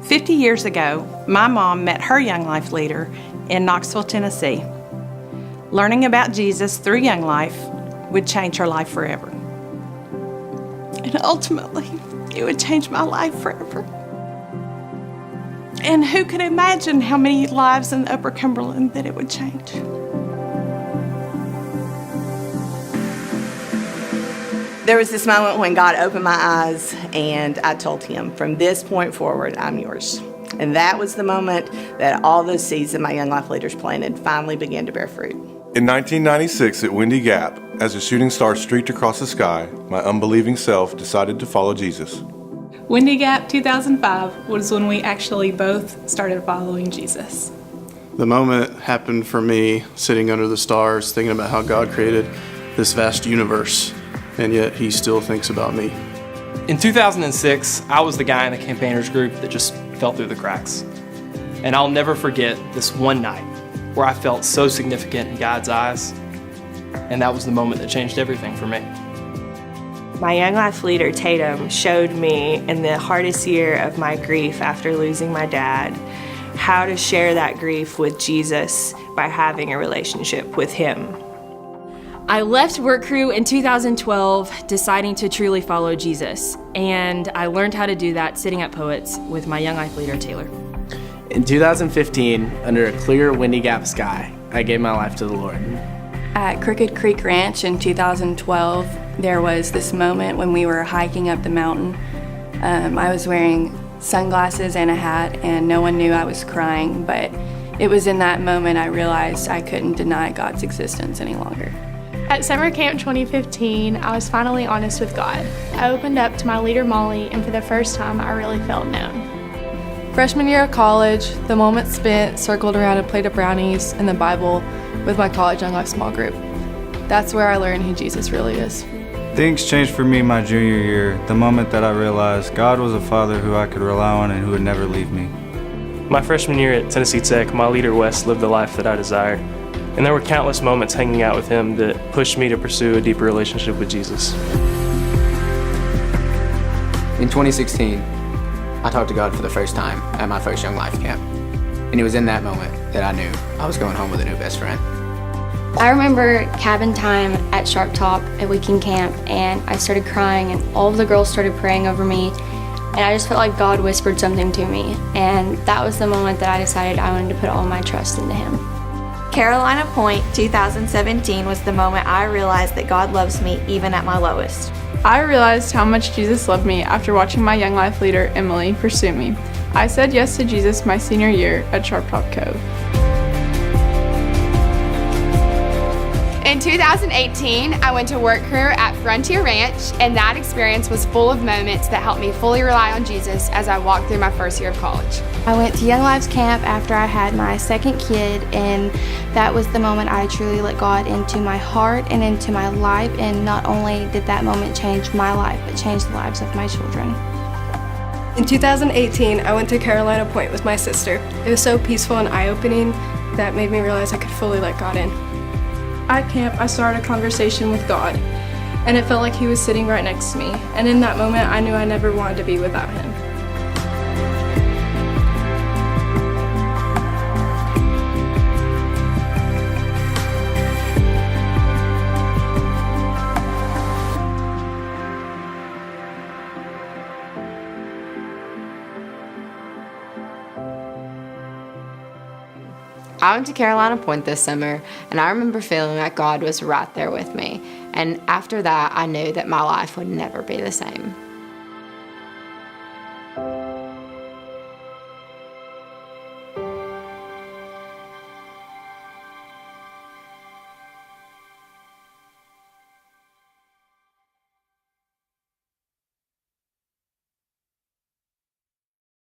50 years ago, my mom met her Young Life leader in Knoxville, Tennessee. Learning about Jesus through Young Life would change her life forever. And ultimately, it would change my life forever. And who could imagine how many lives in Upper Cumberland that it would change? There was this moment when God opened my eyes and I told him, from this point forward, I'm yours. And that was the moment that all those seeds that my Young Life leaders planted finally began to bear fruit. In 1996 at Windy Gap, as a shooting star streaked across the sky, my unbelieving self decided to follow Jesus. Windy Gap 2005 was when we actually both started following Jesus. The moment happened for me sitting under the stars, thinking about how God created this vast universe, and yet he still thinks about me. In 2006, I was the guy in the campaigners group that just fell through the cracks. And I'll never forget this one night where I felt so significant in God's eyes, and that was the moment that changed everything for me. My Young Life leader, Tatum, showed me in the hardest year of my grief after losing my dad, how to share that grief with Jesus by having a relationship with him. I left work crew in 2012, deciding to truly follow Jesus, and I learned how to do that sitting at Poets with my Young Life leader, Taylor. In 2015, under a clear Windy Gap sky, I gave my life to the Lord. At Crooked Creek Ranch in 2012, there was this moment when we were hiking up the mountain. I was wearing sunglasses and a hat, and no one knew I was crying, but it was in that moment I realized I couldn't deny God's existence any longer. At Summer Camp 2015, I was finally honest with God. I opened up to my leader, Molly, and for the first time, I really felt known. Freshman year of college, the moment spent circled around a plate of brownies and the Bible with my college Young Life small group. That's where I learned who Jesus really is. Things changed for me my junior year, the moment that I realized God was a father who I could rely on and who would never leave me. My freshman year at Tennessee Tech, my leader Wes lived the life that I desired. And there were countless moments hanging out with him that pushed me to pursue a deeper relationship with Jesus. In 2016, I talked to God for the first time at my first Young Life camp. And it was in that moment that I knew I was going home with a new best friend. I remember cabin time at Sharp Top at weekend camp, and I started crying, and all of the girls started praying over me, and I just felt like God whispered something to me, and that was the moment that I decided I wanted to put all my trust into him. Carolina Point 2017 was the moment I realized that God loves me even at my lowest. I realized how much Jesus loved me after watching my Young Life leader, Emily, pursue me. I said yes to Jesus my senior year at Sharp Top Cove. In 2018, I went to work crew at Frontier Ranch, and that experience was full of moments that helped me fully rely on Jesus as I walked through my first year of college. I went to Young Life's camp after I had my second kid, and that was the moment I truly let God into my heart and into my life, and not only did that moment change my life, but changed the lives of my children. In 2018, I went to Carolina Point with my sister. It was so peaceful and eye-opening that made me realize I could fully let God in. At camp, I started a conversation with God, and it felt like he was sitting right next to me. And in that moment, I knew I never wanted to be without him. I went to Carolina Point this summer, and I remember feeling like God was right there with me. And after that, I knew that my life would never be the same.